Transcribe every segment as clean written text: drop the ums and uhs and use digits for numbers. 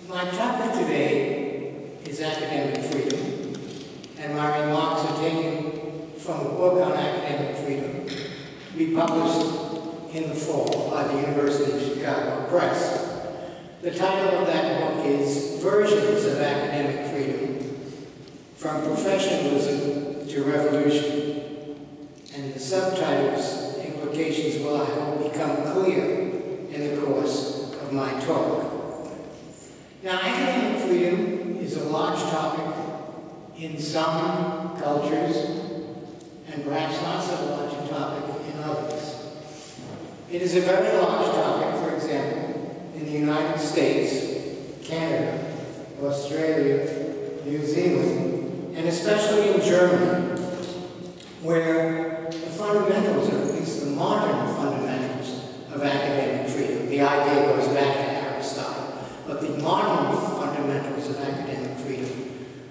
My topic today is academic freedom, and my remarks are taken from a book on academic freedom to be published in the fall by the University of Chicago Press. The title of that book is Versions of Academic Freedom, From Professionalism to Revolution, and the subtitle's implications will, I hope, become clear in the course of my talk. Now, academic freedom is a large topic in some cultures, and perhaps not so large a topic in others. It is a very large topic, for example, in the United States, Canada, Australia, New Zealand, and especially in Germany, where the fundamentals, or at least the modern fundamentals of academic freedom, the idea goes back to Aristotle, but the modern fundamentals of academic freedom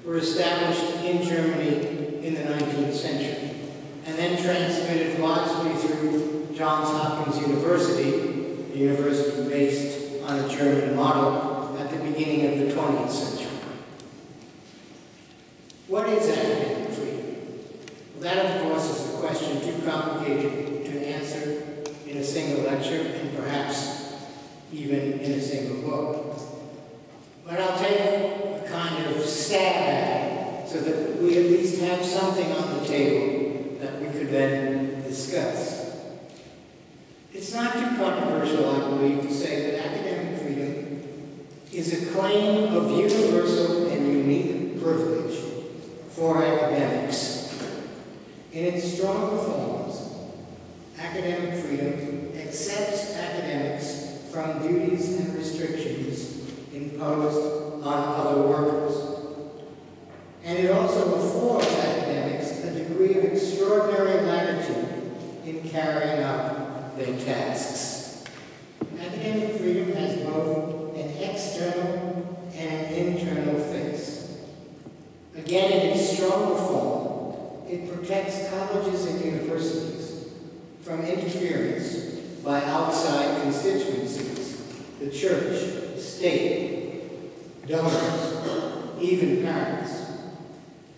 were established in Germany in the 19th century, and then transmitted largely through Johns Hopkins University, a university based on a German model at the beginning of the 20th century. What is academic freedom? Well, that, of course, is a question too complicated to answer in a single lecture, and perhaps even in a single book. But I'll take a kind of stab at it so that we at least have something on the table that we could then discuss. It's not too controversial, I believe, to say that academic freedom is a claim of universal and unique privilege for academics. In its strong forms, academic freedom accepts academics from duties and restrictions imposed on other workers. And it also affords academics a degree of extraordinary latitude in carrying out their tasks. Academic freedom has both an external and an internal face. Again, in its stronger form, it protects colleges and universities from interference by outside constituencies, the church, the state, donors, even parents.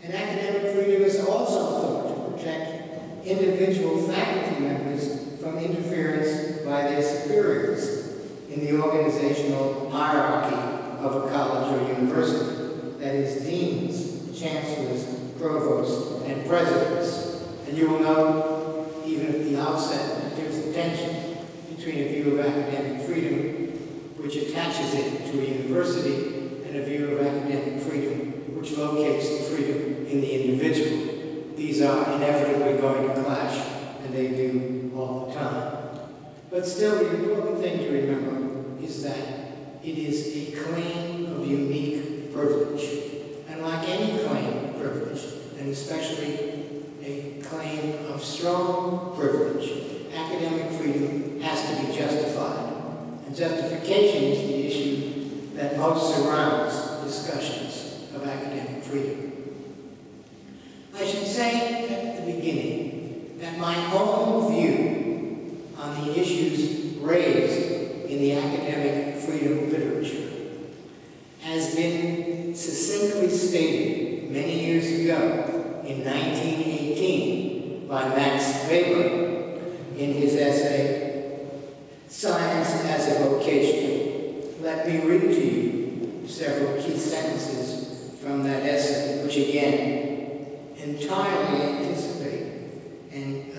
And academic freedom is also thought to protect individual faculty members from interference by their superiors in the organizational hierarchy of a college or university, that is, deans, chancellors, provosts, and presidents. And you will note, even at the outset, that there's a tension between a view of academic freedom, which attaches it to a university, and a view of academic freedom, which locates the freedom in the individual. These are inevitably going to clash, and they do all the time. But still, the important thing to remember is that it is a claim of unique privilege. And like any claim of privilege, and especially a claim of strong privilege, academic freedom has to be justified. And justification is the issue that most surrounds discussions of academic freedom. I should say at the beginning that my own view on the issues raised in the academic freedom literature has been succinctly stated many years ago in 1918 by Max Weber in his essay, Science as a Vocation. Let me read to you several key sentences from that essay, which again entirely anticipate and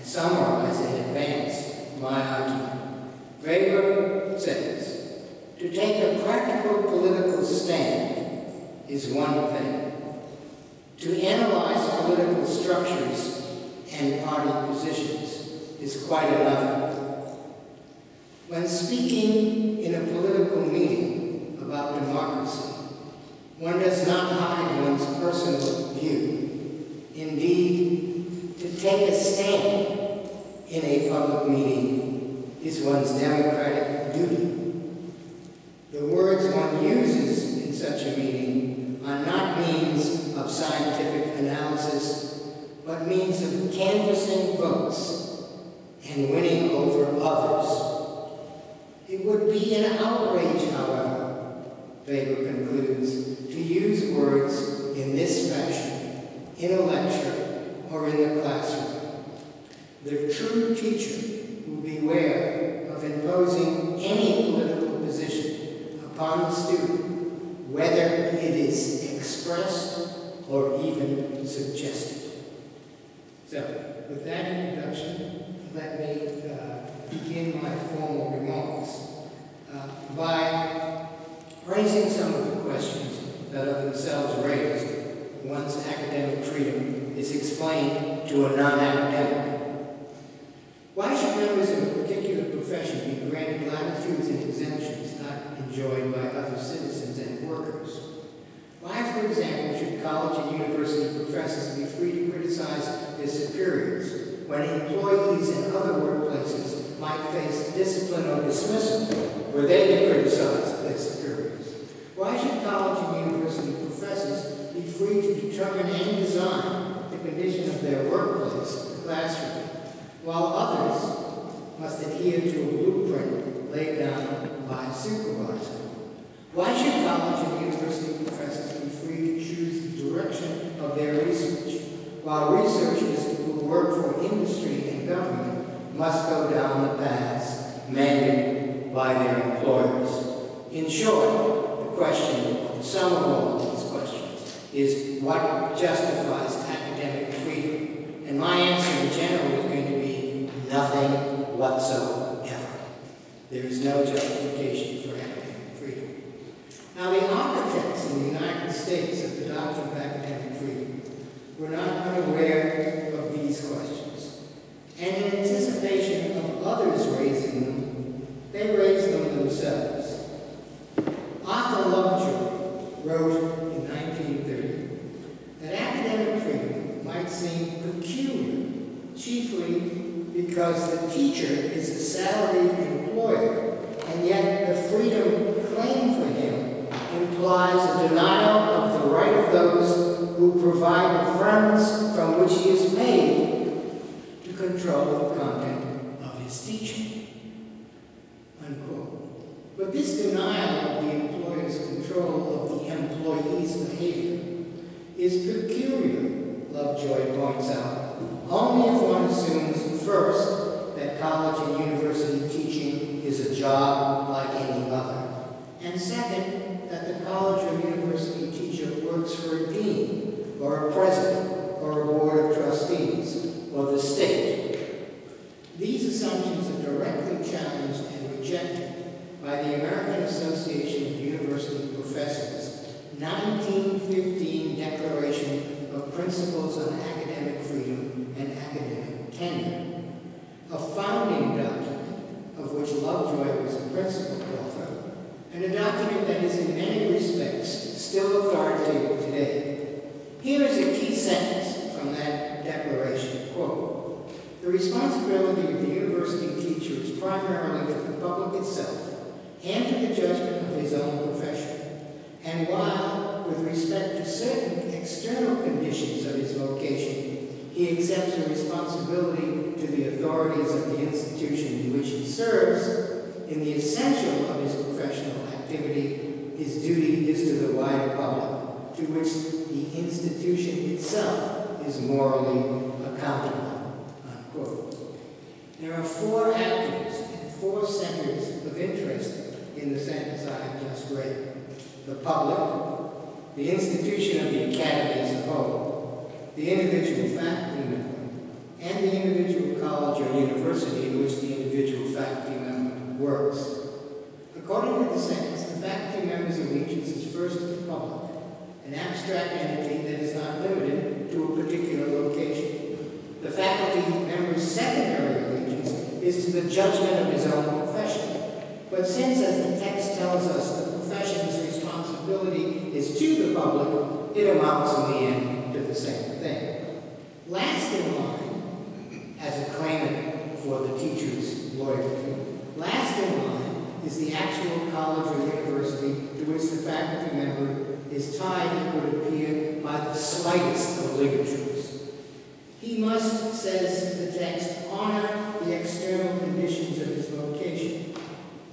summarize in advance my argument. Weber says, to take a practical political stand is one thing. To analyze political structures and party positions is quite another. When speaking in a political meeting about democracy, one does not hide one's personal view. Indeed, to take a stand in a public meeting is one's democratic duty. The words one uses in such a meeting are not means of scientific analysis, but means of canvassing votes and winning over others. It would be an outrage, however, Weber concludes, to use words in this fashion, in a lecture or in the classroom. The true teacher will beware of imposing any political position upon the student, whether it is expressed or even suggested. So, with that introduction, let me begin my formal remarks by raising some of the questions that are themselves raised once academic freedom is explained to a non-academic. Why should members of a particular profession be granted latitudes and exemptions not enjoyed by other citizens and workers? Why, for example, should college and university professors be free to criticize their superiors when employees in other workplaces might face discipline or dismissal were they to criticize their superiors? Why should college and university professors be free to determine and design the condition of their workplace, the classroom, while others must adhere to a blueprint laid down by a supervisor? Why should college and university professors be free to choose the direction of their research, while researchers who work for industry and government must go down the paths mandated by their employers? In short, the question, the sum of all of these questions, is what justifies academic freedom? And my answer in general is going to be nothing whatsoever. There is no justification for academic freedom. Now, the architects in the United States of the doctrine of academic freedom were not unaware of these questions. And in anticipation of others raising them, they raised them themselves. Arthur Lovejoy wrote in 1930 that academic freedom might seem peculiar, chiefly because the teacher is a salaried employer, and yet the freedom claimed for him implies a denial of the right of those who provide the funds from which he is paid to control the content of his teaching. Unquote. But this denial of the employer's control of the employee's behavior is peculiar, Lovejoy points out, only if one assumes first that college and university teaching is a job like any other, and second, that the college or university teacher works for a dean, or a president, or a board of trustees, or the state. These assumptions are directly challenged and rejected by the American Association of University Professors' 1915 Declaration of Principles on Academic Freedom and Academic Tenure, a founding document of which Lovejoy was a principal author, and a document that is in many respects still authoritative today. Here is a key sentence from that declaration, quote, "The responsibility of the university teacher is primarily to the public itself and to the judgment of his own profession. And while, with respect to certain external conditions of his vocation, he accepts a responsibility to the authorities of the institution in which he serves, in the essential of his professional activity, his duty is to the wider public, to which the institution itself is morally accountable." Unquote. There are four actors and four centers of interest in the sentence I have just read: the public, the institution of the academy as a whole, the individual faculty member, and the individual college or university in which the individual faculty member works. According to the sentence, the faculty member's allegiance is first to the public, an abstract entity that is not limited to a particular location. The faculty member's secondary allegiance is to the judgment of his own profession. But since, as the text tells us, the profession's responsibility is to the public, it amounts in the end to the same thing. Last in line, as a claimant for the teacher's loyalty, last in line is the actual college or university to which the faculty member is tied, it would appear, by the slightest of ligatures. He must, says the text, honor the external conditions of his vocation.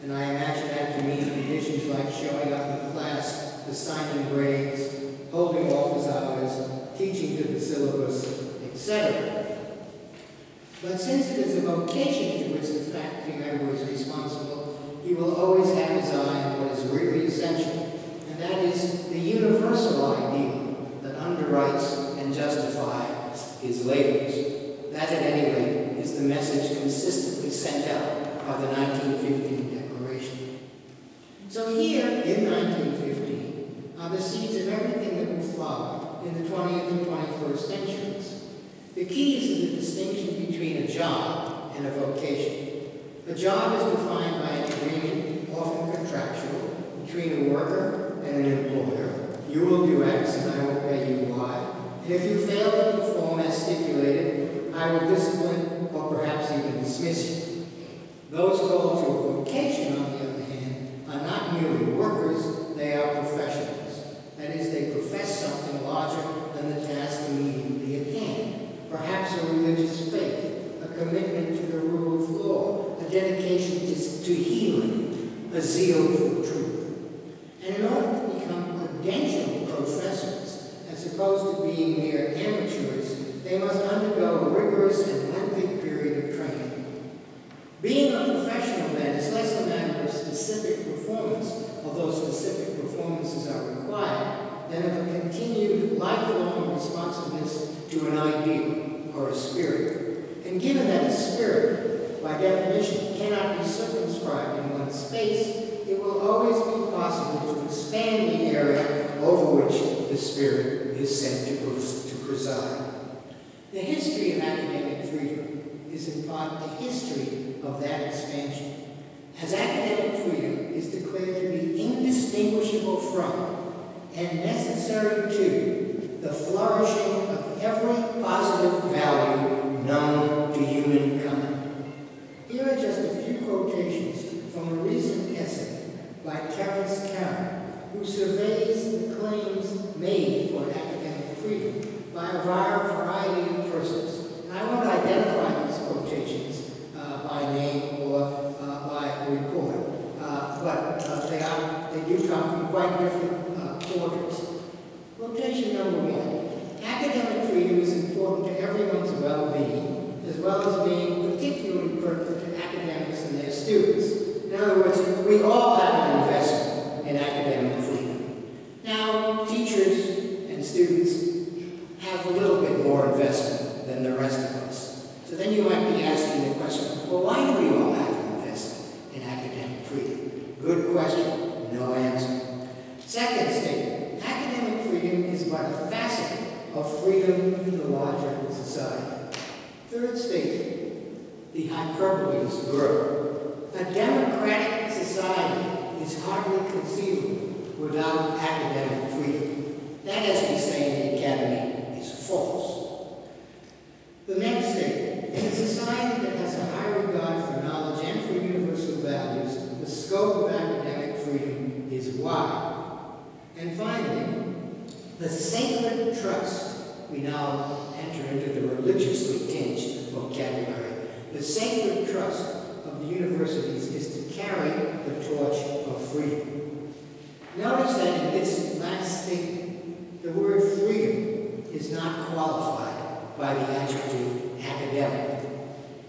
And I imagine that to mean conditions like showing up in class, assigning grades, holding office hours, teaching to the syllabus, etc. But since it is a vocation to which the faculty member is responsible, he will always have his eye on what is really essential, and that is the universal ideal that underwrites and justifies his labors. That, at any rate, is the message consistently sent out by the 1915 Declaration. So here, in 1915, are the seeds of everything that will flower in the 20th and 21st centuries. The key is the distinction between a job and a vocation. A job is defined by an agreement, often contractual, between a worker and an employer. You will do X and I will pay you Y. And if you fail to perform as stipulated, I will discipline or perhaps even dismiss you. Those called to a vocation, on the other hand, are not merely workers, they are professionals. That is, they profess something larger than the task immediately at hand. Perhaps a religious faith, a commitment to the rule of law, a dedication to healing, a zeal for truth. And in order to become credentialed professors, as opposed to being mere amateurs, they must undergo a rigorous and lengthy period of training. Being a professional, then, is less a matter of specific performance, although specific performances are required, than of a continued lifelong responsiveness to an ideal or a spirit. And given that a spirit, by definition, cannot be circumscribed in one space, it will always be possible to expand the area over which the spirit is sent to preside. The history of academic freedom is in part the history of that expansion, as academic freedom is declared to be indistinguishable from and necessary to the flourishing of every positive value known to humankind. Here are just a few quotations from a recent essay by Terence Cameron, who surveys the claims made for academic freedom by a variety of persons. And I won't identify these quotations by name or by report, but they do come from quite different quarters. Quotation number 1. Academic freedom is important to everyone's well-being, as well as being particularly pertinent to academics and their students. In other words, we all have an investment in academic freedom. Now, teachers and students have a little bit more investment than the rest of us. So then you might be asking the question, well, why do we all have an investment in academic freedom? Good question, no answer. Second statement, academic freedom is but a facet of freedom in the larger society. Third statement, the hyperboles grow. A democratic society is hardly conceivable without academic freedom. That, as we say in the academy, is false. The next statement, in a society that has a high regard for knowledge and for universal values, the scope of academic freedom is wide. And finally, the sacred trust, we now enter into the religiously tinged vocabulary. The sacred trust of the universities is to carry the torch of freedom. Notice that in this last statement, the word freedom is not qualified by the adjective academic.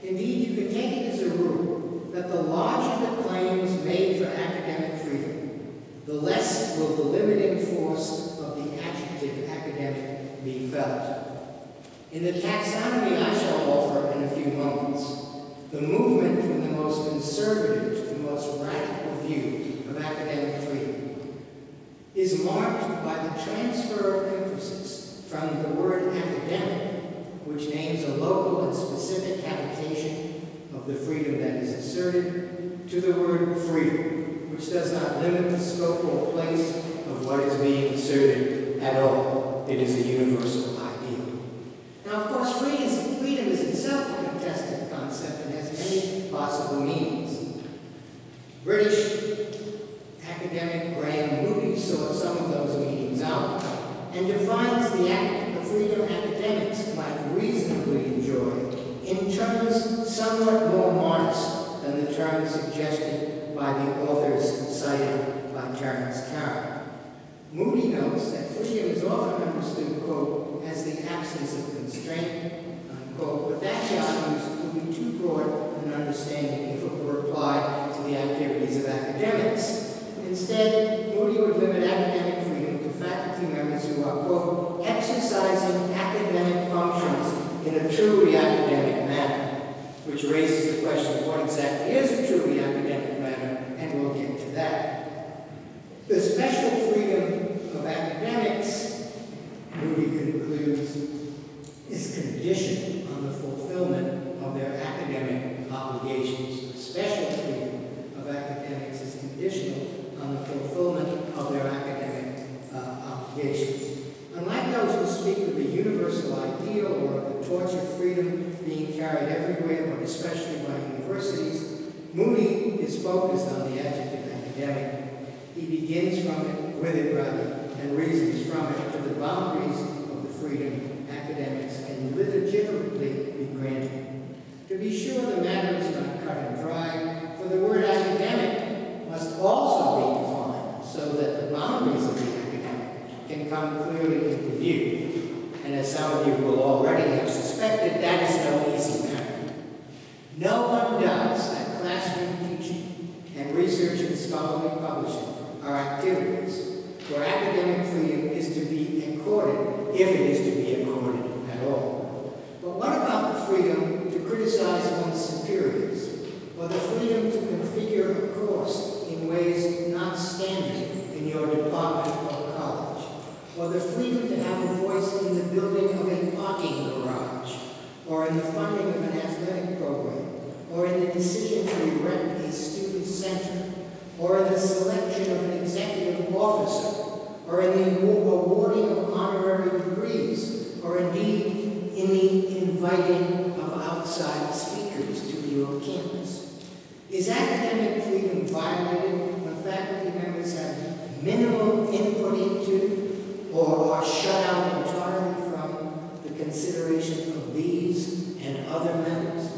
Indeed, you can take it as a rule that the larger the claims made for academic freedom, the less will the limiting force of the adjective academic be felt. In the taxonomy I shall offer in a few moments, the movement from the most conservative to the most radical view of academic freedom is marked by the transfer of emphasis from the word academic, which names a local and specific habitation of the freedom that is asserted, to the word freedom, which does not limit the scope or place of what is being asserted at all. It is a universal ideal. Now, of course, freedom is itself a contested concept and has many possible meanings. British academic Graham Moody sought some of those meanings out and defines the freedom academics might reasonably enjoy in terms somewhat more modest than the term suggested by the authors cited by Terence Carroll. Moody notes that freedom is often understood, quote, as the absence of constraint, unquote, but that values would be too broad an understanding if it were applied to the activities of academics. Instead, Moody would limit academic freedom to faculty members who are, quote, exercising academic functions in a truly academic manner, which raises the question of what exactly is a truly academic manner, and we'll get to that. The special freedom of academics, Moody concludes, is conditioned on the fulfillment of their academic obligations. The special freedom of academics is conditional on the fulfillment of their academic obligations. Unlike those who speak of a universal ideal or of the torch of freedom being carried everywhere, but especially by universities, Moody is focused on the adjective academic. He begins with it, and reasons from it to the boundaries of the freedom academics can legitimately be granted. To be sure, the matter is not cut and dry, for the word academic must also be defined so that the boundaries of the academic can come clearly into view. And as some of you will already have suspected, that is no easy matter. No one doubts that classroom teaching and research and scholarly publishing are activities where academic freedom is to be accorded, if it is to be accorded at all. But what about the freedom to criticize one's superiors, or the freedom to configure a course in ways not standard in your department or college, or the freedom to have a voice in the building of a parking garage, or in the funding of an athletic program, or in the decision to erect a student center, or in the selection of an executive officer, or in the awarding of honorary degrees, or indeed in the inviting of outside speakers to your campus? Is academic freedom violated when faculty members have minimal input into or are shut out entirely from the consideration of these and other matters?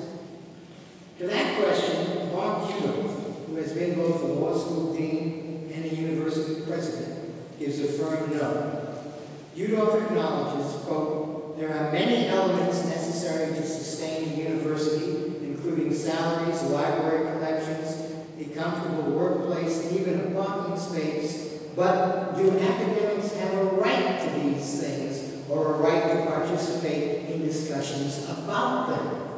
To that question, Mark Udall, who has been both a law school dean and a university president, gives a firm no. Udall acknowledges, quote, there are many elements necessary to sustain a university, including salaries, library collections, a comfortable workplace, and even a parking space, but do academics have a right to these things or a right to participate in discussions about them?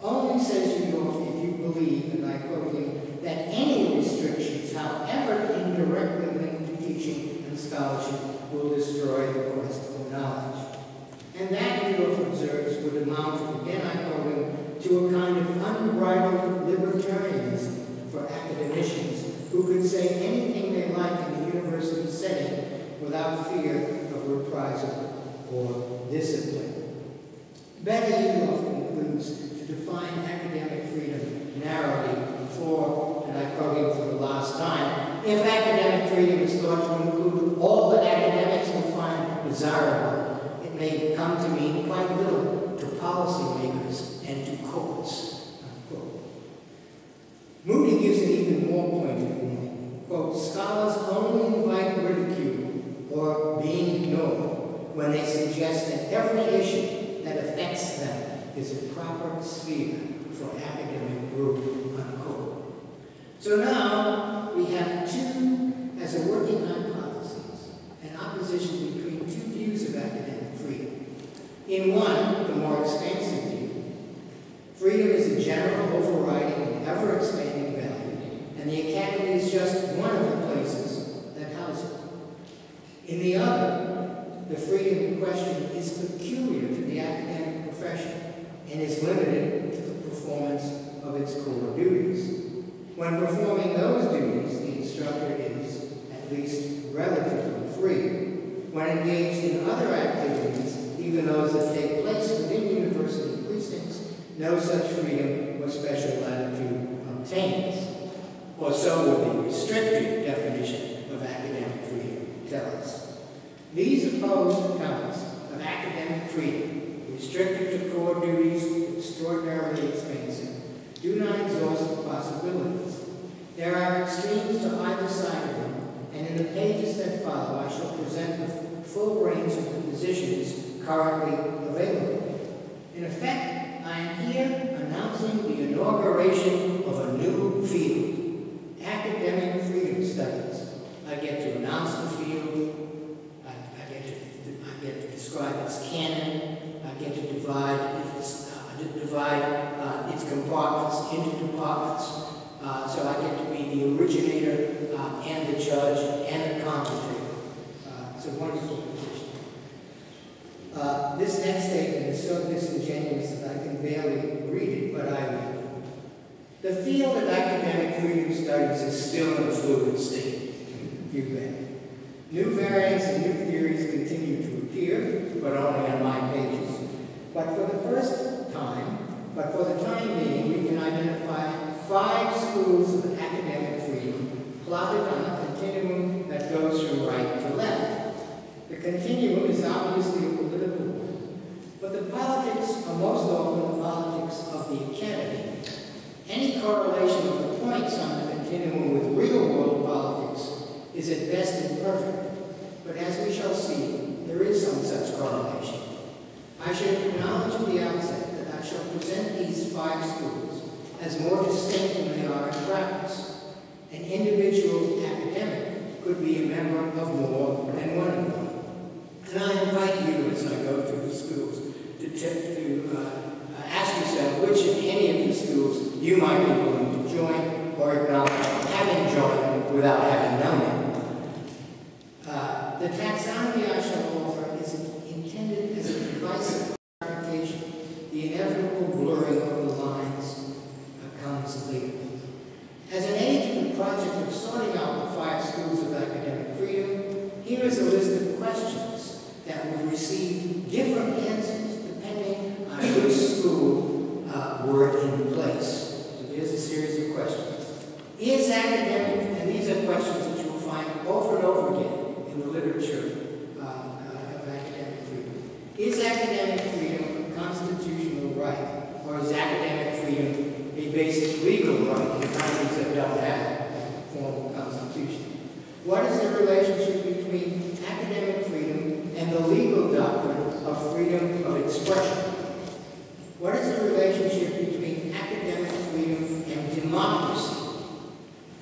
Only, says Udall, if you believe, and I quote him, that any restrictions, however indirectly linked to teaching and scholarship, will destroy the quest for knowledge. And that, Udall observes, would amount, again I quote him, to a kind of unbridled libertarianism for academicians who could say anything they like in a university setting without fear of reprisal or discipline. Better, Udall concludes, to define academic freedom narrowly for, and I quote him for the last time, if academic freedom is thought to include all that academics will find desirable, it may come to mean quite little to policymakers and to courts. Unquote. Moody gives an even more pointed warning. Quote, scholars only invite ridicule or being ignored when they suggest that every issue that affects them is a proper sphere for academic group, unquote. So now we have two, as a working hypothesis, an opposition between two views of academic freedom. In one, the more expansive view, freedom is a general, overriding, and ever-expanding value, and the academy is just one of the places that house it. In the other, the freedom in question is peculiar to the academic profession and is limited to the performance of its core duties. When performing those duties, the instructor is, at least relatively free. When engaged in other activities, even those that take place within university precincts, no such freedom or special latitude obtains. Or so will the restricted definition of academic freedom tell us. These opposed accounts of academic freedom, restricted to core duties, extraordinarily expansive, do not exhaust the possibilities. There are follow, I shall present the full range of the positions currently available. In effect, I am here announcing the inauguration of a new field, academic freedom studies. I get to announce the field, I get to describe its canon, I get to divide its compartments into departments, so I get to be the originator and the judge and the commentator. It's a wonderful position. This next statement is so disingenuous that I can barely read it, but I will. The field of academic freedom studies is still in a fluid state. You bet. New variants and new theories continue to appear, but only on my pages. But for the time being, we can identify 5 schools of academic freedom plotted on a continuum that goes from right to left. The continuum is obviously a political one, but the politics are most often the politics of the academy. Any correlation of the points on the continuum with real-world politics is at best imperfect, but as we shall see, there is some such correlation. I should acknowledge at the outset that I shall present these 5 schools as more distinct than they are in practice. An individual academic could be a member of more than one of them. And I invite you, as I go through the schools, to ask yourself which, if any of these schools, you might be willing to join or acknowledge having joined without having known it. The taxonomy I shall offer is intended as a device of clarification. The inevitable blurring of the lines comes later. As an aid to the project of sorting out the 5 schools of academic freedom, here is a list of questions that will receive different answers depending on which school were in place. So here's a series of questions. Is academic, and these are questions that you will find over and over again in the literature of academic freedom. Is academic freedom a constitutional right, or is academic freedom a basic legal right in countries that don't have a formal constitution? What is the relationship between academic freedom and the legal doctrine of freedom of expression? What is the relationship between academic freedom and democracy?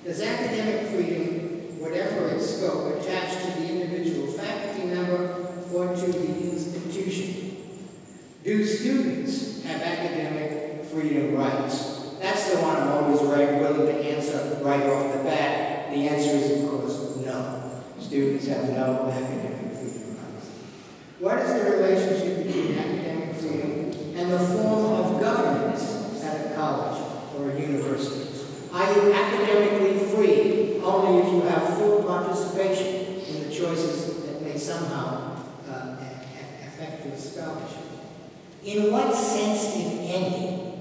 Does academic freedom, whatever its scope, attach to the individual faculty member or to the institution? Do students have academic freedom rights? That's the one I'm always willing to answer right off the bat. The answer is, of course, no. Students have no academic freedom rights. What is the relationship between academic freedom and the form of governance at a college or a university? Are you academically free only if you have full participation in the choices that may somehow affect your scholarship? In what sense, if any,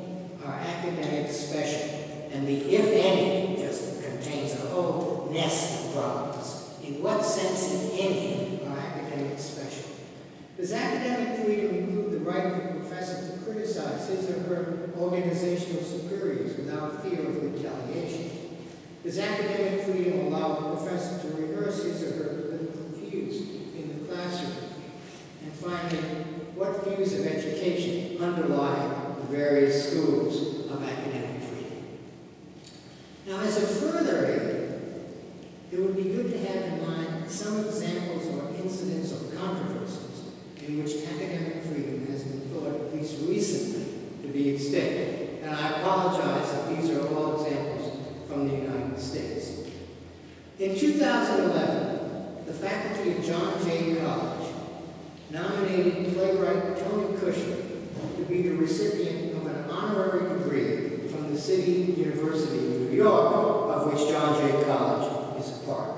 are academics special? And the if any just contains a whole nest of problems. In what sense, if any, are academics special? Does academic freedom include the right of a professor to criticize his or her organizational superiors without fear of retaliation? Does academic freedom allow a professor to rehearse his or her political views in the classroom? And finally, what views of education underlie the various schools of academic freedom? Now, as a further aid, it would be good to have in mind some examples or incidents or controversies in which academic freedom has been thought, at least recently, to be extinct. And I apologize that these are all examples from the United States. In 2011, the faculty of John Jay College nominated playwright Tony Kushner to be the recipient of an honorary degree from the City University of New York, of which John Jay College is a part.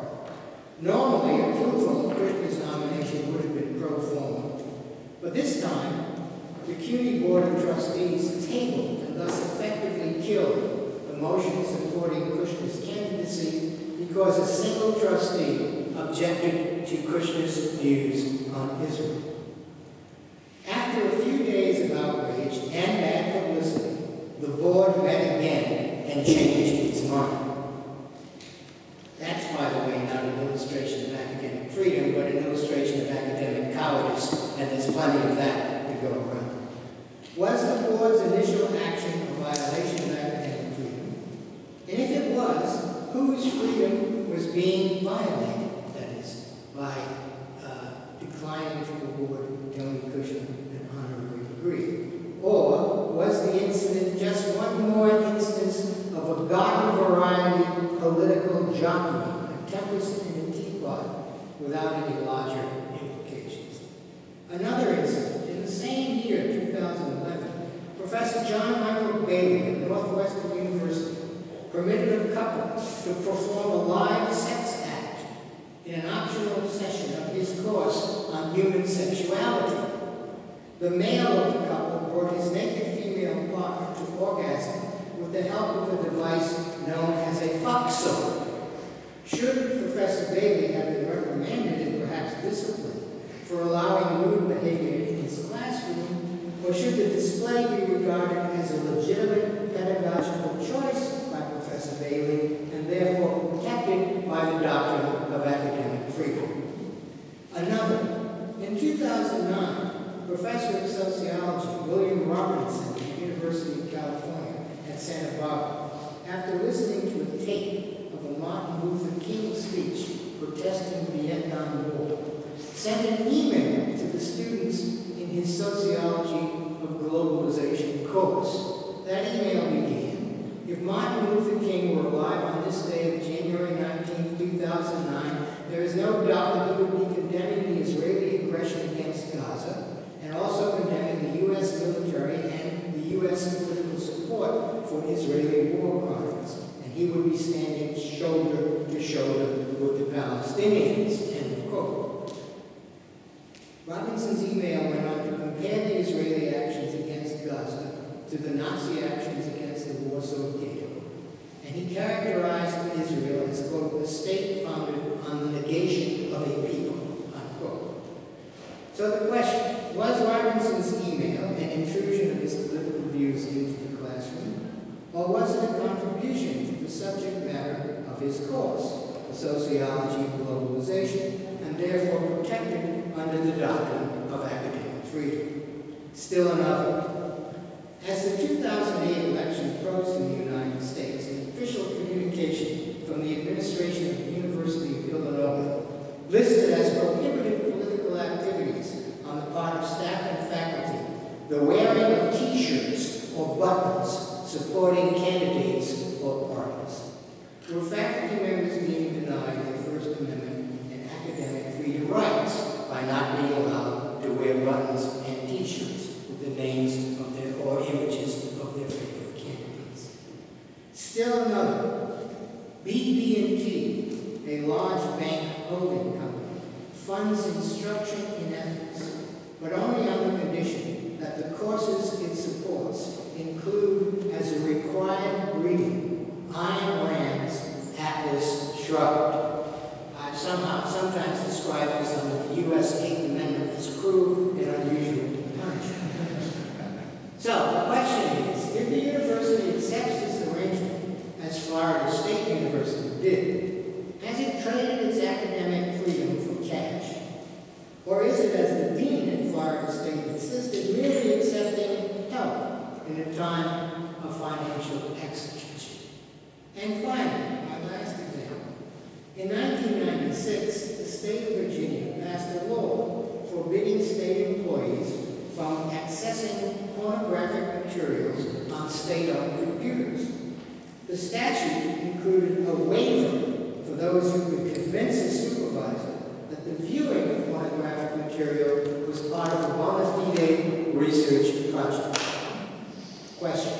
Normally, approval of Kushner's nomination would have been pro forma, but this time, the CUNY Board of Trustees tabled and thus effectively killed the motion supporting Kushner's candidacy because a single trustee objected to Kushner's views on Israel. After a few days of outrage and bad publicity, the board met again and changed its mind. That's, by the way, not an illustration of academic freedom. Was the board's initial action a violation of academic freedom? And if it was, whose freedom was being violated? That is, by declining to award Tony Cushman an honorary degree. Or was the incident just one more instance of a garden variety political jockeying, a tempest in a teapot, without any larger implications? Another incident, in the same year, 2011, Professor John Michael Bailey of Northwestern University permitted a couple to perform a live sex act in an optional session of his course on human sexuality. The male of the couple brought his naked female partner to orgasm with the help of a device known as a foxhole. Should Professor Bailey have been reprimanded and perhaps disciplined for allowing lewd behavior in his classroom, or should the display be regarded as a legitimate pedagogical choice by Professor Bailey and therefore protected by the doctrine of academic freedom? Another, in 2009, Professor of Sociology William Robinson at the University of California at Santa Barbara, after listening to a tape of a Martin Luther King speech protesting the Vietnam War, sent an email to the students in his Sociology of Globalization course. That email began, "If Martin Luther King were alive on this day of January 19, 2009, there is no doubt that he would be condemning the Israeli aggression against Gaza, and also condemning the U.S. military and the U.S. political support for Israeli war crimes. And he would be standing shoulder to shoulder with the Palestinians," end of quote. Robinson's email went on to compare the Israeli actions against Gaza to the Nazi actions against the Warsaw Ghetto. And he characterized Israel as, quote, "a state founded on the negation of a people," unquote. So the question, was Robinson's email an intrusion of his political views into the classroom, or was it a contribution to the subject matter of his course, the sociology of globalization, and therefore protected under the doctrine of academic freedom? Still another. As the 2008 election approached in the United States, an official communication from the administration of the University of Illinois listed as prohibited political activities on the part of staff and faculty the wearing of T-shirts or buttons supporting candidates or parties. Were faculty members being denied their First Amendment and academic freedom rights by not being allowed to wear buttons and T-shirts with the names of their or images of their favorite candidates? Still another. BB&T, a large bank holding company, funds instruction in ethics, but only on the condition that the courses it supports include as a required reading Ayn Rand's Atlas Shrugged. I've sometimes described this under the U.S. Eighth Amendment as cruel and unusual punishment. So the question is, if the university accepts this arrangement, as Florida State University did, has it traded its academic freedom for cash? Or is it, as the dean at Florida State insisted, merely accepting help in a time of financial exigency? And finally, my last example. In 1996, the state of Virginia passed a law forbidding state employees from accessing pornographic materials on state-owned computers. The statute included a waiver for those who could convince a supervisor that the viewing of pornographic material was part of a bona fide research project. Question.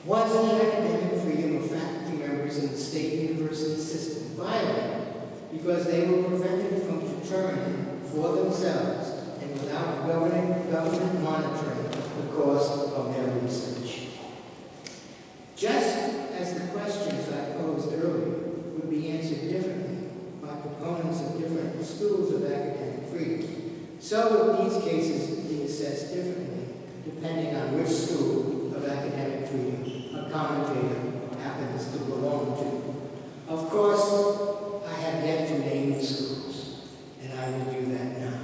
Was the academic freedom of faculty members in the state university system violated because they were prevented from determining for themselves and without government monitoring the course of their research? Just as the questions I posed earlier would be answered differently by proponents of different schools of academic freedom, so would these cases be assessed differently depending on which school of academic freedom a commentator happens to belong to. Of course, I have yet to name the schools, and I will do that now.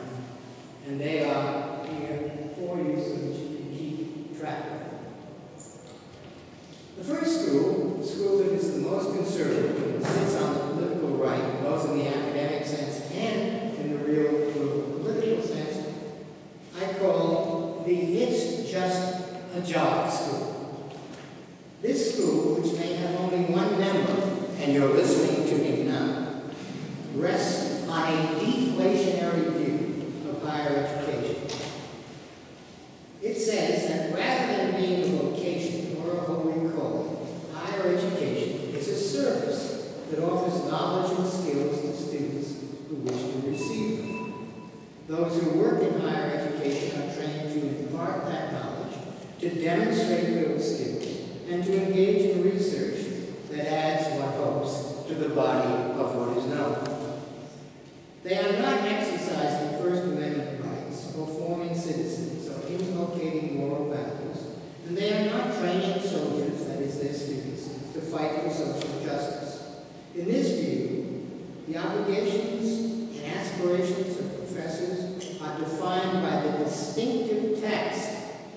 And they are here for you so that you can keep conservative who sits on the political right, both in the academic sense and in the real political sense, I call the It's Just a Job School. This school, which may have only one member, and you're listening to me now, rests on a deflationary view of higher education. It says that rather than being a vocation or a holy calling, higher education is a service that offers knowledge and skills to students who wish to receive them. Those who work in higher education are trained to impart that knowledge, to demonstrate those skills, and to engage in research that adds what hopes to the body of what is known. They are not exercising First Amendment rights or forming citizens or inculcating moral values, and they are not training soldiers, that is their students, to fight for social justice. In this view, the obligations and aspirations of professors are defined by the distinctive task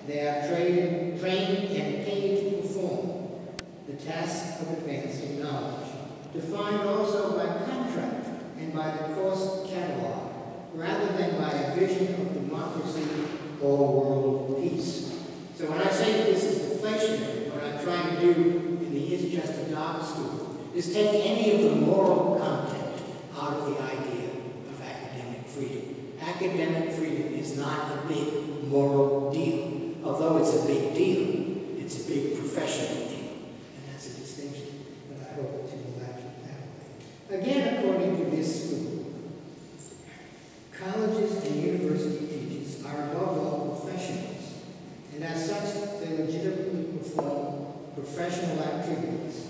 they are trained and paid to perform, the task of advancing knowledge, defined also by contract and by the course catalog, rather than by a vision of democracy or world peace. So when I say this is deflationary, what I'm trying to do in the It's Just a Job School is take any of the moral content out of the idea of academic freedom. Academic freedom is not a big moral deal. Although it's a big deal, it's a big professional deal. And that's a distinction that I hope to elaborate that way. Again, according to this school, colleges and university teachers are above all professionals, and as such, they legitimately perform professional activities,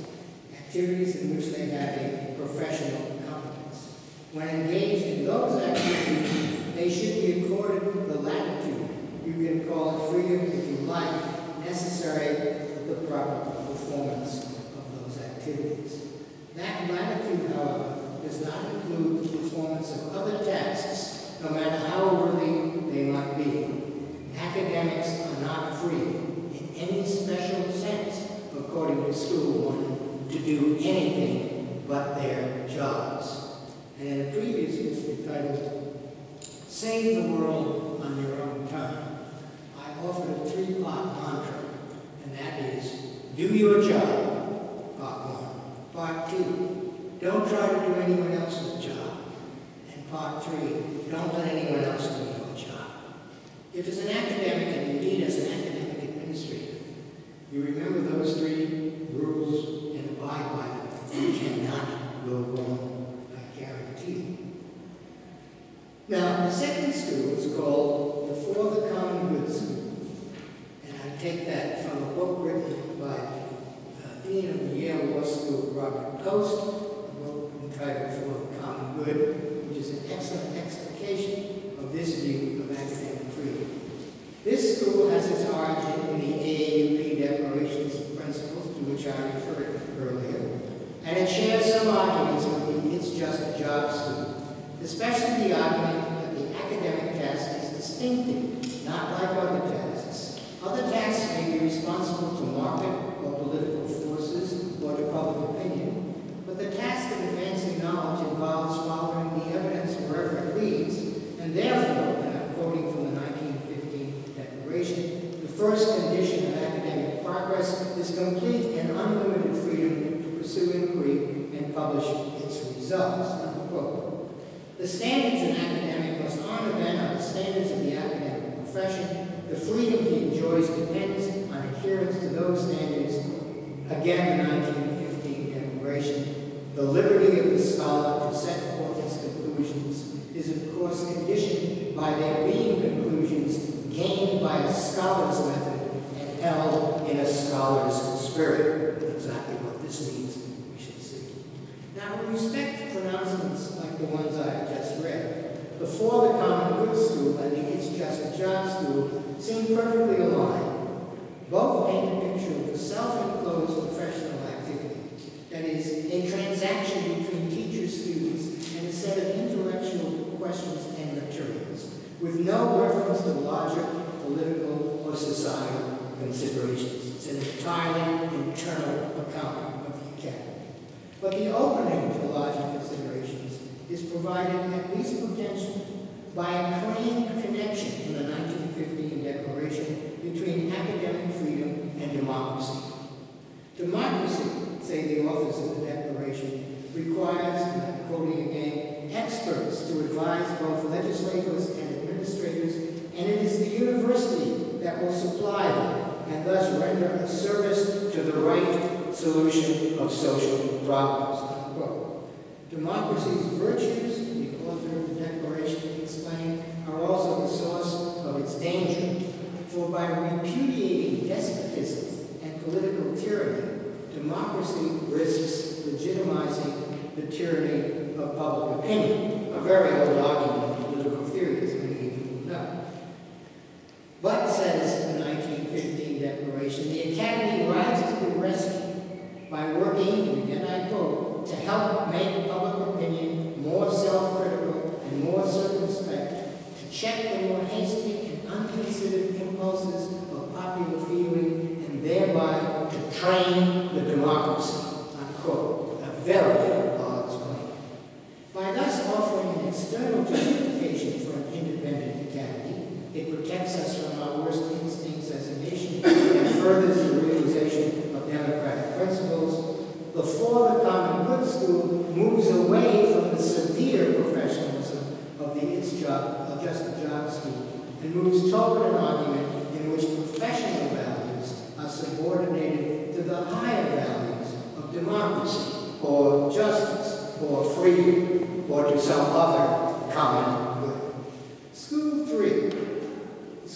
activities in which they have a professional competence. When engaged in those activities, they should be accorded the latitude, you can call it freedom if you like, necessary for the proper performance of those activities. That latitude, however, does not include the performance of other tasks, no matter how worthy they might be. Academics are not free, in any special sense, according to School 1, to do anything but their jobs. And in a previous book entitled Save the World on Your Own Time, I offered a three-part mantra, and that is, do your job, part 1. Part 2, don't try to do anyone else's job. And part 3, don't let anyone else do your job. If as an academic, and indeed as an academic administrator, you remember those 3 rules and abide by them, you cannot go wrong, I guarantee you. Now, the second school is called the For the Common Good School. And I take that from a book written by Dean of the Yale Law School, Robert Post, a book entitled For the Common Good, which is an excellent explication of this view of academic freedom. This school has its origin in the AAUP Declarations of Principles, to which I referred earlier, and it shares some arguments with the It's Just a Job School, especially the argument that the academic task is distinctive, not like other tasks. Other tasks may be responsible to market or political forces or to public opinion, but the task of advancing knowledge involves following the evidence wherever it leads, and therefore, and I'm quoting from the 1915 Declaration, the first condition of academic progress is complete and unlimited freedom to pursue inquiry and publish its results. Unquote. The standards an academic must honor then are the standards of the academic profession. The freedom he enjoys depends on adherence to those standards. Again, the 1915 Declaration. The liberty of the scholar to set forth his conclusions is, of course, conditioned by their being conclusions gained by a scholar's method and held in a scholar's spirit. Exactly what this means, we should see. Now, with respect to pronouncements like the ones I have just read, the For the Common Good School and the It's Just a Job School seem perfectly aligned. Both paint a picture of a self-enclosed professional activity, that is, a transaction between teachers, students, and a set of intellectual questions and materials, with no reference to larger political or societal considerations. It's an entirely internal account of the academy. But the opening to larger considerations is provided, at least potentially, by a claimed connection in the 1915 Declaration between academic freedom and democracy. Democracy, say the authors of the Declaration, requires, and I'm quoting again, experts to advise both legislators and administrators, and it is the university that will supply them and thus render a service to the right solution of social problems. Unquote. Democracy's virtues, the author of the Declaration explained, are also the source of its danger. For by repudiating despotism and political tyranny, democracy risks legitimizing the tyranny of public opinion, a very old argument in political theory, as many of you know. But, says the 1915 Declaration, the Academy rides to the rescue by working, and again I quote, to help make public opinion more self-critical and more circumspect, to check the more hasty and unconsidered impulses of popular feeling, and thereby to train the democracy, unquote. A very large claim. By thus offering an external justification for an independent academy, it protects us from our worst instincts as a nation and furthers the realization of democratic principles. The For the Common Good School moves away from the severe professionalism of the It's Job, Just a Job School, and moves toward an argument in which professional values are subordinated to the higher values of democracy, or justice, or freedom, or to some other common good. School 3. The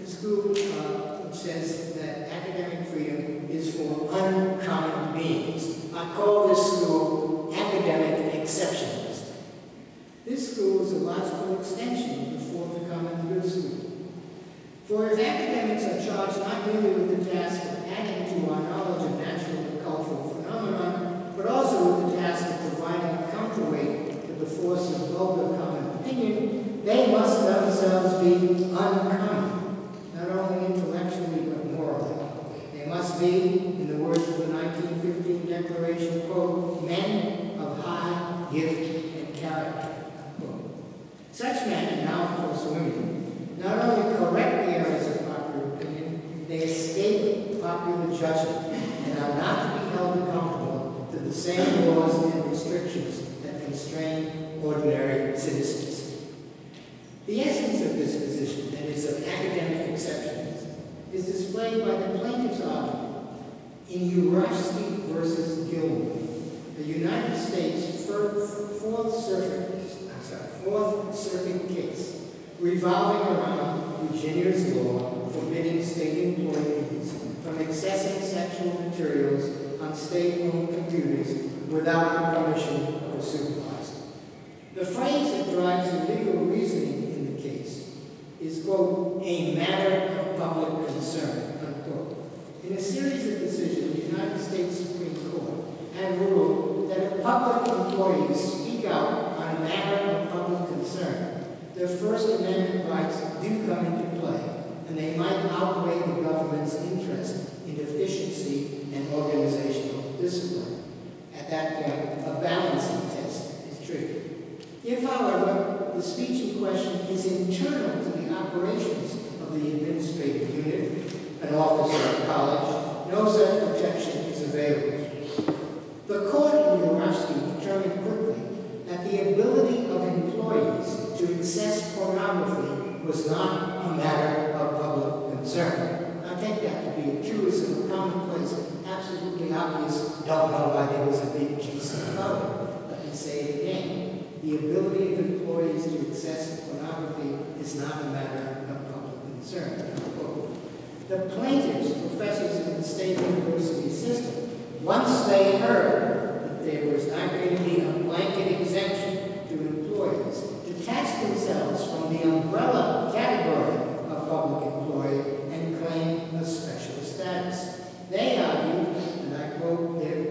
school which says that academic freedom is for uncommon beings. I call this school academic exceptionism. This school is a logical extension of the For the Common Good School. For if academics are charged not merely with the task of adding to our knowledge of natural and cultural phenomena, but also with the task of providing a counterweight to the force of vulgar common opinion, they must themselves be uncommon, not only intellectually but morally. They must be, in the words of the 1915 Declaration, quote, men of high gift and character, unquote. Such men, and now of course women, not only correct the errors of popular opinion, they escape popular judgment and are not to be held accountable to the same laws and restrictions that constrain ordinary citizens. The essence of this position, that is of academic exceptionism, is displayed by the plaintiff's argument in Urofsky versus Gilmore, the United States Fourth Circuit case, revolving around Virginia's law forbidding state employees from accessing sexual materials on state-owned computers without the permission of a supervisor. The phrase that drives the legal reasoning in the case is, quote, a matter of public concern, unquote. In a series of decisions, the United States Supreme Court had ruled that if public employees speak out on a matter of public concern, their First Amendment rights do come into play, and they might outweigh the government's interest in efficiency and organizational discipline. At that point, a balancing test is triggered. If, however, the speech in question is internal to the operations of the administrative unit, an office or a college, no such protection is available. The court in Urofsky determined quickly that the ability of employees to access pornography was not a matter of public concern. I take that to be a truism, a commonplace, absolutely obvious, don't know why there was a big case about it. Let me say it again. The ability of employees to access pornography is not a matter of public concern. The plaintiffs, professors in the state university system, once they heard that there was not going to be a blanket exemption to employees, detached themselves from the umbrella category of public employee and claimed a special status. They argued, and I quote their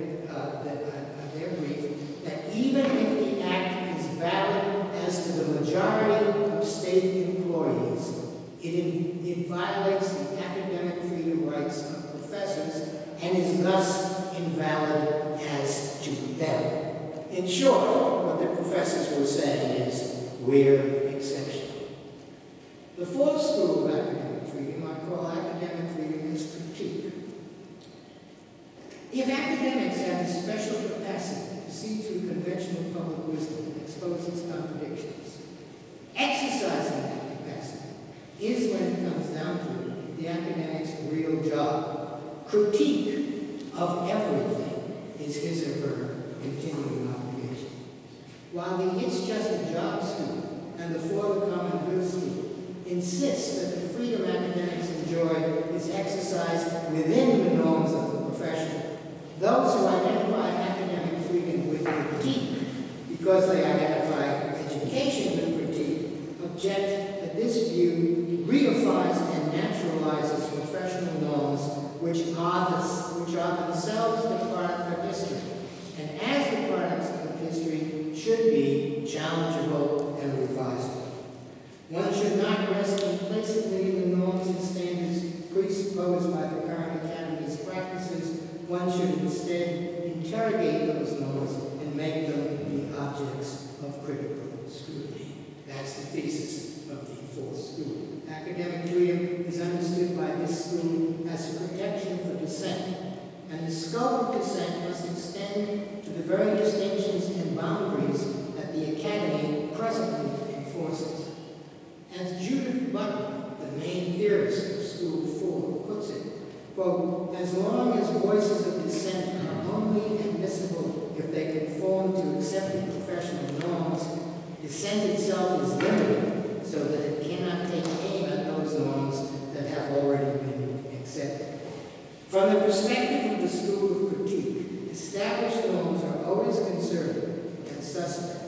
brief, that even if the act is valid as to the majority of state employees, it violates the academic freedom rights of professors and is thus invalid In short, what the professors were saying is, we're exceptional. The fourth school of academic freedom I call academic freedom as critique. If academics have a special capacity to see through conventional public wisdom and expose its contradictions, exercising that capacity is, when it comes down to it, the academic's real job. Critique of everything is his or her continuing obligation. While the It's Just a Job school and the For the Common Good school insist that the freedom academics enjoy is exercised within the norms of the profession, those who identify academic freedom with critique because they identify education with critique object that this view reifies and naturalizes professional norms which are themselves the product of history, and as the products of history should be challengeable and revisable. One should not rest complacently in the norms and standards presupposed by the current academy's practices. One should instead interrogate those norms and make them the objects of critical scrutiny. That's the thesis of the fourth school. Academic freedom is understood by this school as a protection for dissent, and the scope of dissent must extend to the very distinctions and boundaries that the academy presently enforces. As Judith Butler, the main theorist of School 4, puts it, quote, as long as voices of dissent are only admissible if they conform to accepted professional norms, dissent itself is limited so that it cannot take aim at those norms that have already been accepted. From the perspective of the school of critique, established norms are always conservative and suspect,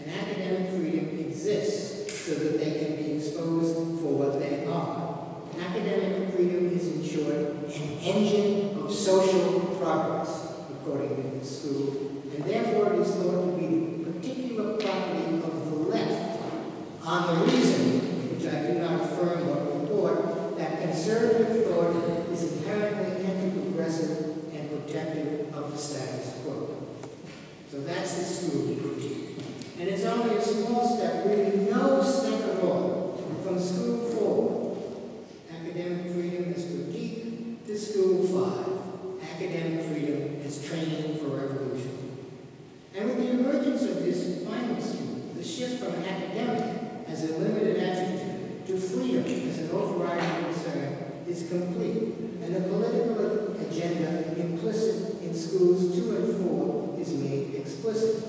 and academic freedom exists so that they can be exposed for what they are. Academic freedom is, in short, an engine of social progress, according to the school, and therefore it is thought to be the particular property of the left, on the reason, which I do not affirm or report, that conservative thought is inherently anti-progressive and protective of the status quo. So that's the school critique. And it's only a small step, really no step at all, from School 4, academic freedom as critique, to School 5, academic freedom as training for revolution. And with the emergence of this final school, the shift from academic as a limited adjective to freedom as an overriding concern is complete, and the political agenda implicit in Schools 2 and 4 is made explicit.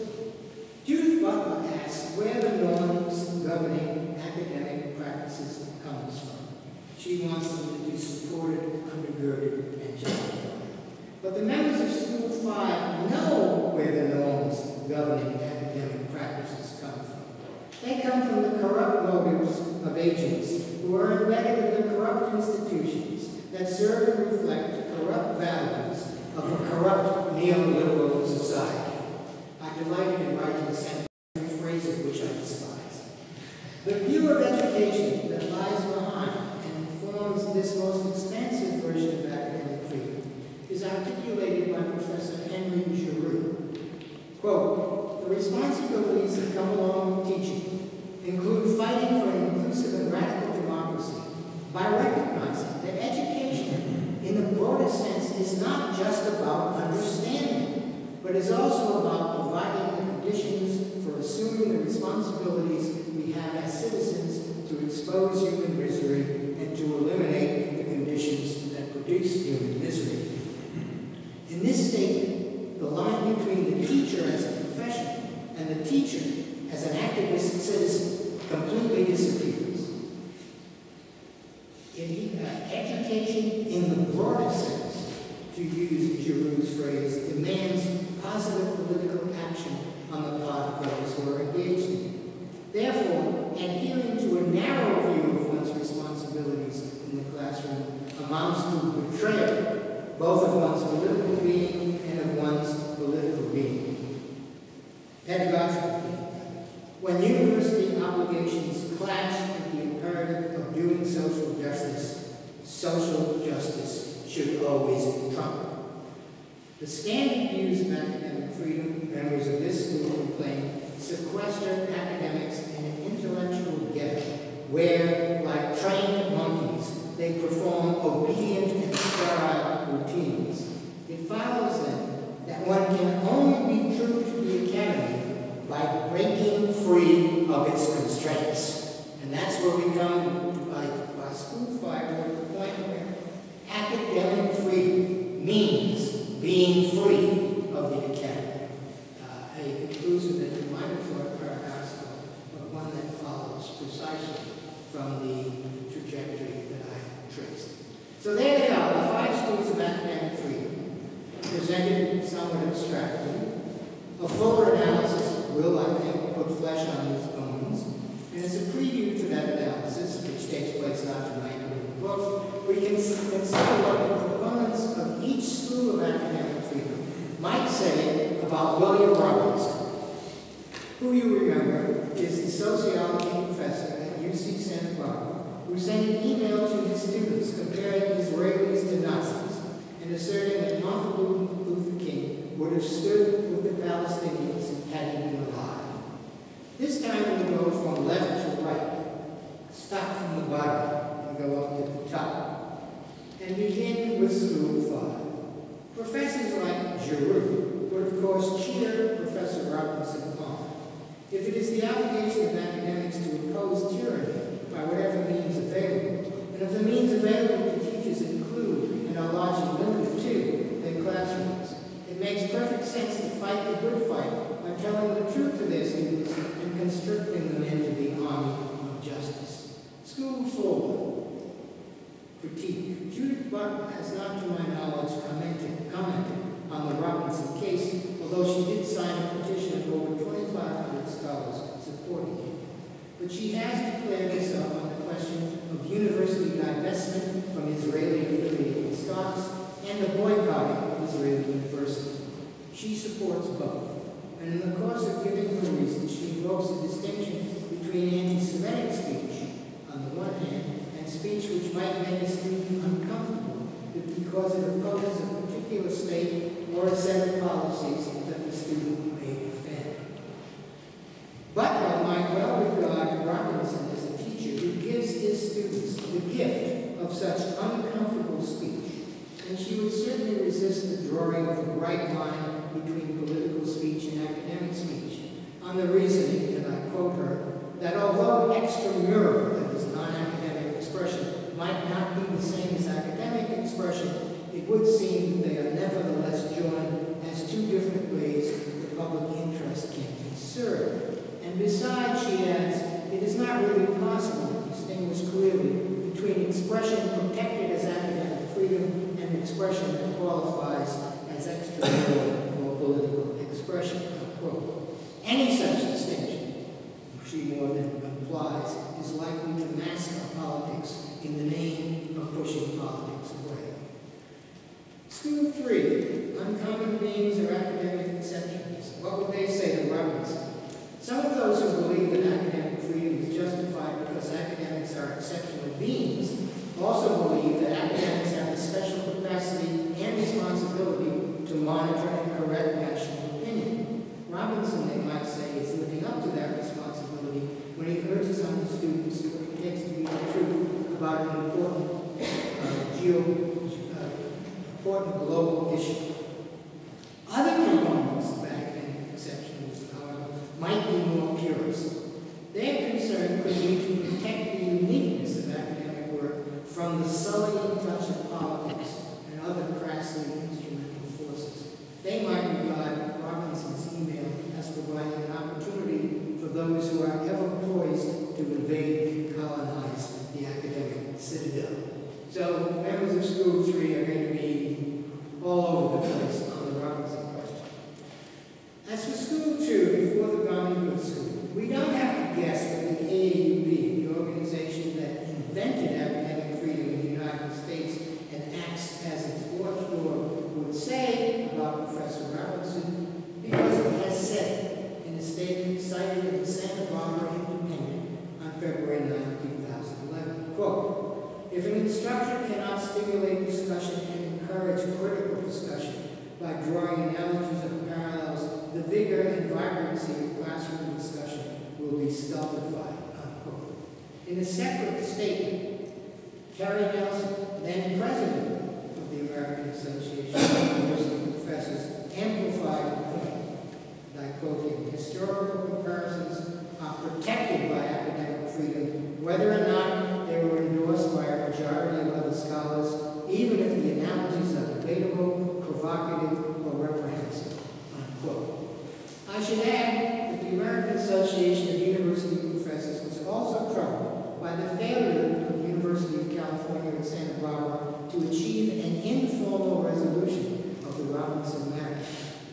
Judith Butler asks where the norms governing academic practices comes from. She wants them to be supported, undergirded, and justified. But the members of School 5 know where the norms governing academic practices come from. They come from the corrupt motives of agents who are embedded in the corrupt institutions that serve and reflect the corrupt values of a corrupt neoliberal society. I delighted in writing a sentence, phrases which I despise. The view of education that lies behind and informs this most expansive version of academic freedom is articulated by Professor Henry Giroux. Quote, the responsibilities that come along with teaching include fighting for an inclusive and radical democracy by recognizing that education, in the broadest sense, is not just about understanding, but is also about providing the conditions for assuming the responsibilities we have as citizens to expose human misery and to eliminate the conditions that produce human misery. In this statement, the line between the teacher as a profession and the teacher as an activist citizen completely disappears. Education in the broadest sense, to use Giroux's phrase, demands positive political action on the part of those who are engaged in it. Therefore, adhering to a narrow view of one's responsibilities in the classroom amounts to betrayal, both of one's political being and of one's political being. Pedagogical being. When university obligations clash with the imperative of doing social justice should always trump. The standard views of academic freedom, members of this school complain, sequester academics in an intellectual ghetto where, like trained monkeys, they perform obedient and sterile routines. It follows then that one can only be true to the academy by breaking free of its constraints. And that's where we come to by school fire at the point where academic freedom means being free of the academy. A conclusion that you might have thought paradoxical, but one that follows precisely from the trajectory that I traced. So there they are, the 5 schools of academic freedom, presented somewhat abstractly. A fuller analysis will, I think, put flesh on these bones, and as a preview to that analysis, which takes place not tonight but in the book, we can consider what the proponents of each school of academic freedom might say about William Robinson, who you remember is the sociology professor at UC Santa Barbara, who sent an email to his students comparing Israelis to Nazis and asserting that Martin Luther King would have stood with the Palestinians had he been alive. This time we go from left to right, stop from the bottom and go up to the top, and begin with School 5. Professors like Giroux would of course cheer Professor Robinson on. If it is the obligation of academics to impose tyranny by whatever means available, and if the means available to teachers include and are largely limited to their classrooms, it makes perfect sense to fight the good fight by telling the truth to their students and conscripting them into the army of justice. School 4. Critique. Judith Butler has not, to my knowledge, commented on the Robinson case, although she did sign a petition of over 2,500 scholars supporting him. But she has declared herself on the question of university divestment from Israeli-affiliated stocks and the boycotting of Israeli university. She supports both. And in the course of giving her reasons, she invokes a distinction between anti-Semitic speech, on the one hand, and speech which might make a student uncomfortable because it opposes a particular state or a set of policies that the student may defend. Butler might well regard Robinson as a teacher who gives his students the gift of such uncomfortable speech, and she would certainly resist the drawing of a bright line between political speech and academic speech, on the reasoning, and I quote her, that although extramural, that is non-academic expression, might not be the same as academic expression, it would seem that they are nevertheless joined as 2 different ways the public interest can be served. And besides, she adds, it is not really possible to distinguish clearly between expression protected as academic freedom and expression that qualifies as extramural or political expression, unquote. Any such distinction, she more than implies, is likely to mask our politics in the name of pushing politics away. School 3, uncommon beings or academic exceptions. What would they say to Robinson? Some of those who believe that academic freedom is justified because academics are exceptional beings also believe that academics have the special capacity and responsibility to monitor and correct national opinion. Robinson, they might say, is living up to that responsibility when he urges on his students what it takes to be the truth about an important global issue. Other components of academic exceptionalism, however, might be more purist. Their concern could be to protect the uniqueness of academic work from the sullying touch of politics and other crassly instrumental forces. They might regard Robinson's email as providing an opportunity for those who are ever poised to invade and colonize the academic citadel. So members of School 3 are going to be all over the place on the Robinson question. As for School 2, before the Garment Goods School, we don't have to guess that the AAUB, the organization that invented academic freedom in the United States, stultified, unquote. In a separate statement, Terry Nelson, then president of the American Association of University Professors, amplified the point. And I quote him, historical comparisons are protected by academic freedom, whether or not they were endorsed by a majority of other scholars, even if the analogies are debatable, provocative, or reprehensible, unquote. I should add that the American Association of University Professors was also troubled by the failure of the University of California at Santa Barbara to achieve an informal resolution of the Robinson matter,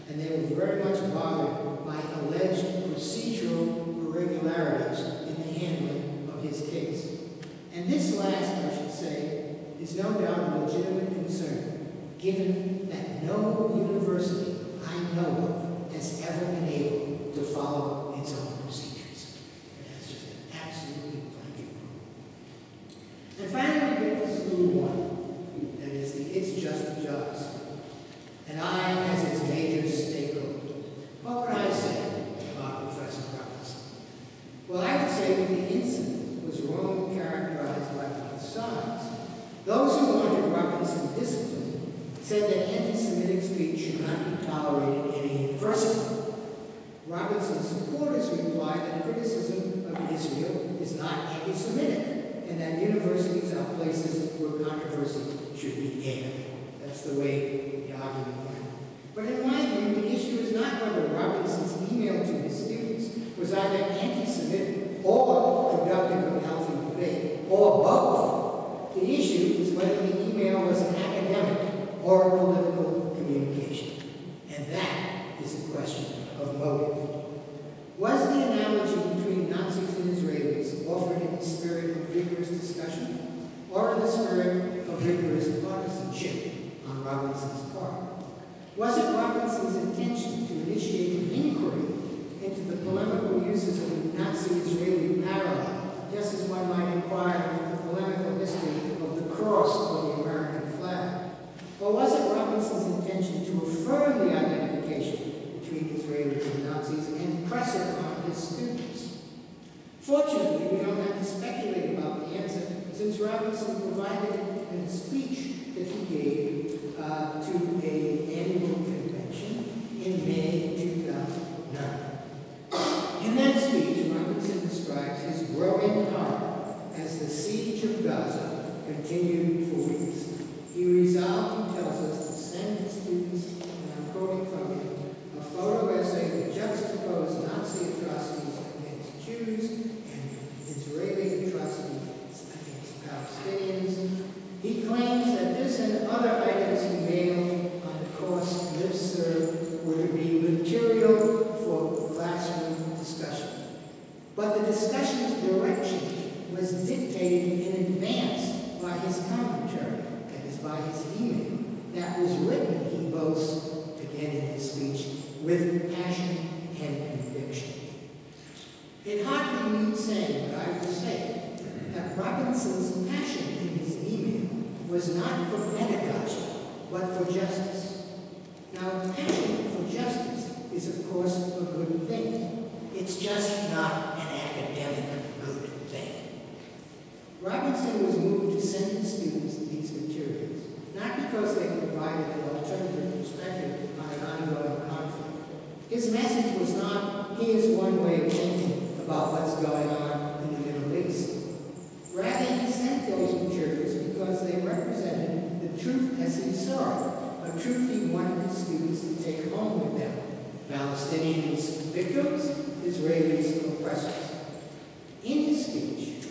and they were very much bothered by alleged procedural irregularities in the handling of his case. And this last, I should say, is no doubt a legitimate concern, given that no university I know of has ever been able to follow its own procedures. And that's just an absolutely blanket rule. And finally, we get to School 1, that is the It's Just Jobs. And I, as its major stakeholder, what would I say about Professor Robinson? Well, I would say that the incident was wrongly characterized by both sides. Those who wanted Robinson disciplined said that anti-Semitic speech should not be tolerated in a university. Robinson's supporters replied that criticism of Israel is not anti-Semitic, and that universities are places where controversy should be aired. That's the way the argument went. But in my view, the issue is not whether Robinson's email to his students was either anti-Semitic or productive of healthy debate, or both. The issue is whether the email was an academic or a political communication. And that is a question of motive. Was the analogy between Nazis and Israelis offered in the spirit of vigorous discussion, or in the spirit of rigorous partisanship on Robinson's part? Was it Robinson's intention to initiate an inquiry into the polemical uses of the Nazi-Israeli parallel, just as one might inquire into the polemical history of the cross or the American flag? Or was it Robinson's intention to affirm the identification between Israelis and Nazis and press it on his students? Fortunately, we don't have to speculate about the answer, since Robinson provided it in a speech that he gave to an annual convention in May 2009. In that speech, Robinson describes his growing horror as the siege of Gaza continued for weeks. He resolved, he tells us, to send his students, and I'm quoting from him, a photo essay that juxtaposed Nazi atrocities against Jews and Israeli atrocities against Palestinians. He claims that this and other items he mailed on the course listserv were to be material for classroom discussion. But the discussion's direction was dictated in advance by his commentary, that is, by his email, that was written, he boasts, again in his speech, with passion and conviction. It hardly needs saying, but I will say, that Robinson's passion in his email was not for pedagogy, but for justice. Now, passion for justice is, of course, a good thing. It's just not an academic good thing. Robinson was moved to send his students these materials, not because they provided an alternative perspective on an ongoing conflict. His message was not, here's one way of thinking about what's going on in the Middle East. Rather, he sent those materials because they represented the truth as he saw it, a truth he wanted his students to take home with them. Palestinians victims, Israelis oppressors. In his speech,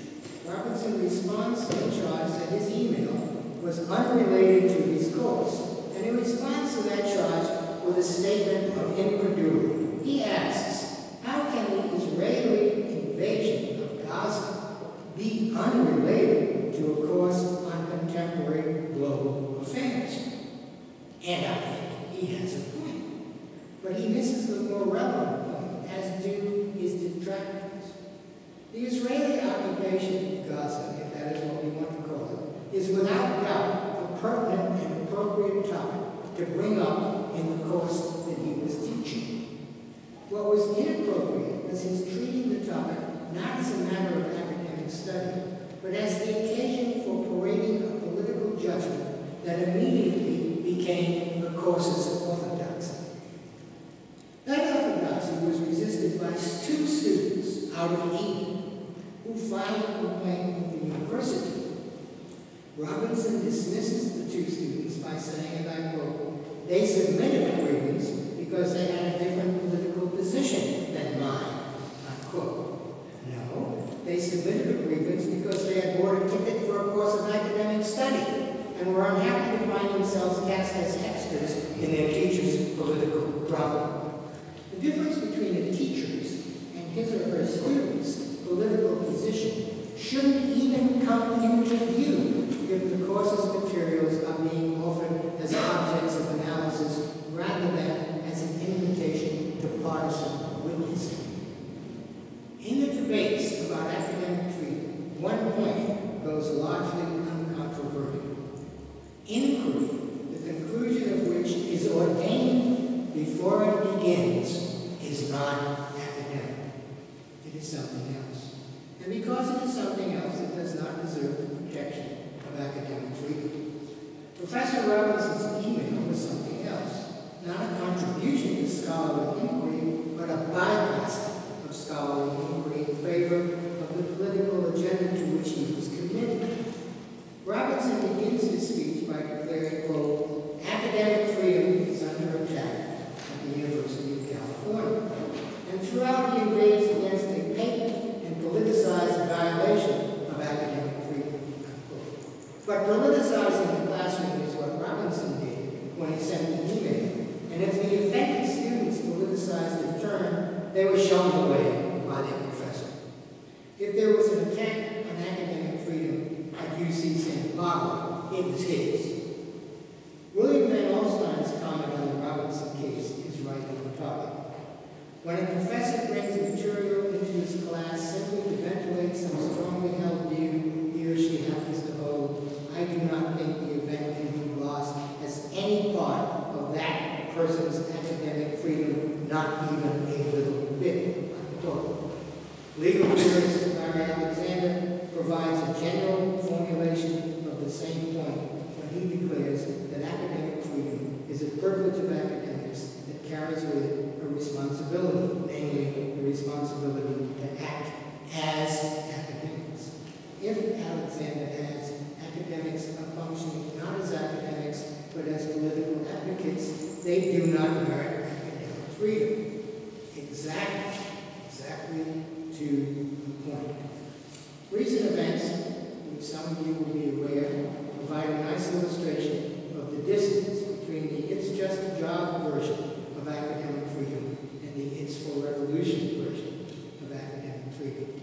Robinson responds to the charge that his email was unrelated to his course, and he responds to that charge with a statement of incredulity. He asks, how can the Israeli invasion of Gaza be unrelated to a course on contemporary global affairs? And I think he has a point. But he misses the more relevant point, as do his detractors. The Israeli occupation of Gaza, if that is what we want to call it, is without doubt a pertinent and appropriate topic to bring up in the course that he was teaching. What was inappropriate was his treating the topic not as a matter of academic study, but as the occasion for parading a political judgment that immediately became the course's orthodoxy. That orthodoxy was resisted by two students out of Eden who filed a complaint with the university. Robinson dismisses the two students by saying, and I quote, "They submitted a grievance because they had a different political position than mine," unquote. No, they submitted a grievance because they had bought a ticket for a course of academic study and were unhappy to find themselves cast as extras in their teacher's political drama. The difference between a teacher's and his or her student's political position shouldn't even come into view if the course's materials are being offered as objects of analysis rather than as an invitation to partisan witnessing. In the debates about academic freedom, one point goes largely uncontroverted. Inquiry, the conclusion of which is ordained before it begins, is not academic. It is something else. And because it is something else, it does not deserve the protection of academic freedom. Professor Robinson's email was something else, not a contribution to scholarly inquiry, but a bypass of scholarly inquiry in favor of the political agenda to which he was committed. Robinson begins his speech by declaring, quote, "Academic freedom is under attack at the University of California." And throughout he invades against a patent and politicized violation of academic freedom, unquote. But politicizing the classroom is what Robinson did when he sent the email. And if the offended students politicized in turn, they were shown the way by their professor. If there was an attack on academic freedom at UC Santa Barbara, it was his. William Van Alstyne's comment on the Robinson case is right on target. When a professor brings material into his class simply to ventilate some strongly held view he or she happens to hold, I do not think the event can be glossed as any part of that person's academic freedom, not even a little bit, unquote. Legal theorist Larry Alexander provides a general formulation of the same point when he declares that academic freedom is a privilege of academics that carries with it a responsibility, namely the responsibility to act as academics. If Alexander adds academics are functioning not as academics but as political advocates, they do not merit academic freedom. Exactly to the point. Recent events, which some of you will be aware, provide a nice illustration of the distance between the "it's just a job" version of academic freedom and the "it's for revolution" version of academic freedom.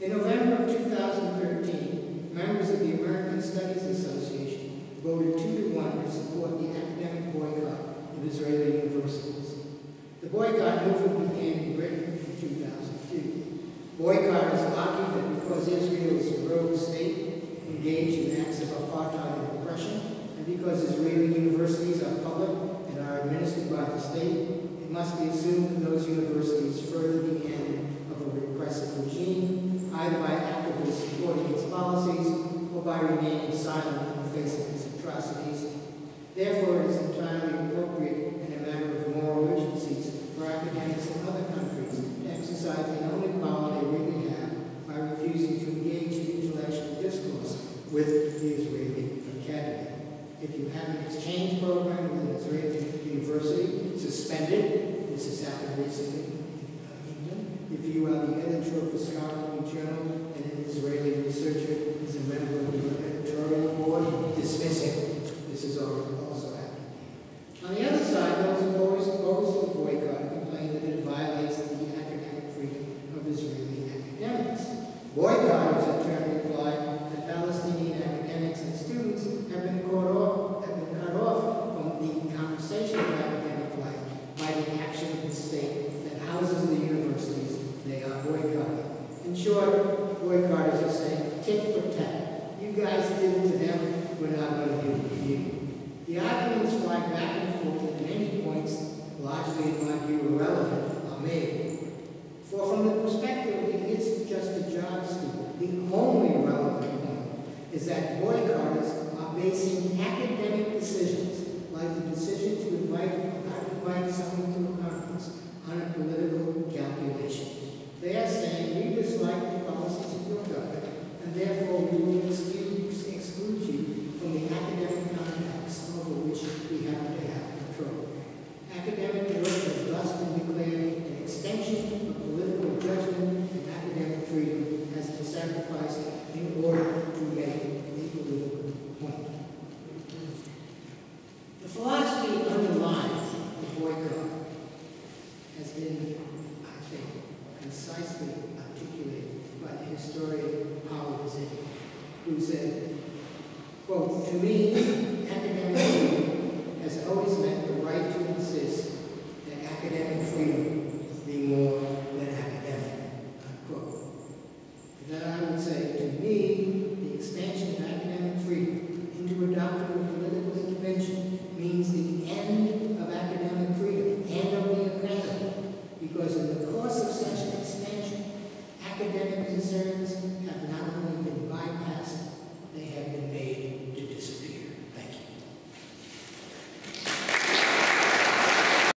In November of 2013, members of the American Studies Association voted 2-1 to support the academic boycott of Israeli universities. The boycott movement began in Britain in 2002. Boycotters argued that because Israel is a rogue state engaged in acts of apartheid and oppression, and because Israeli universities are public and are administered by the state, it must be assumed that those universities further the end of a repressive regime, either by actively supporting its policies or by remaining silent in the face of its atrocities. Therefore, it is entirely appropriate and a matter of moral urgencies for academics in other countries to exercise the only power they really have by refusing to engage in intellectual discourse with the Israeli Academy. If you have an exchange program with an Israeli university suspended, this has happened recently in England. If you are the editor of a scholarly journal and an Israeli researcher is a member of your editorial board, dismiss him. This has also happened. On the other side, those who oppose the boycott complain that it violates the academic freedom of Israeli academics. Boycotters in turn reply that Palestinian academics and students have been cut off from the conversation of academic life by the action of the state that houses the universities they are boycotting. In short, boycotters are saying, tit for tat. You guys The philosophy underlying the boycott has been, I think, concisely articulated by the historian Howard Zinn, who said, quote, "To me, academic freedom has always meant the right to insist that academic freedom be more than academic," unquote. And then I would say, to me, the expansion of academic freedom